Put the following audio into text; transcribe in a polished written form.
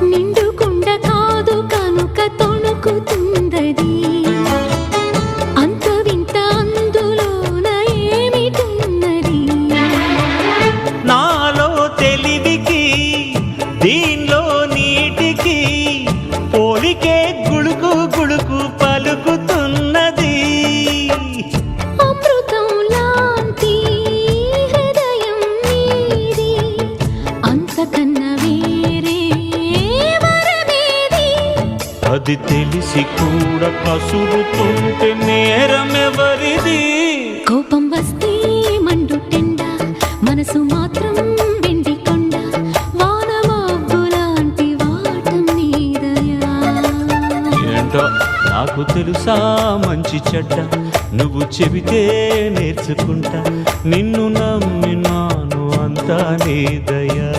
నిండుకుండ కాదు కనుక తొణుకుతుందది అంత వింత అందులోన ఏమిటున్నది నాలో తెలివికి దీనిలో నీటికి పోలికే గుళుకు గుళుకు పలుకుతున్నది అమృతం లాంటి హృదయం నీది అంతకన్నా వేరే వరమేది అది తెలిసి కూడా కసురుతుంటే నేరమెవరిది కోపం వస్తే మండుటెండ మనసు మాత్రం వెండి కొండ వాన మబ్బులాంటి వాటం నీదయా ఏంటో నాకు తెలుసా మంచి చెడ్డ నువ్వు చెబితే నేర్చుకుంటా నిన్ను నమ్మినాను అంతా నీ దయా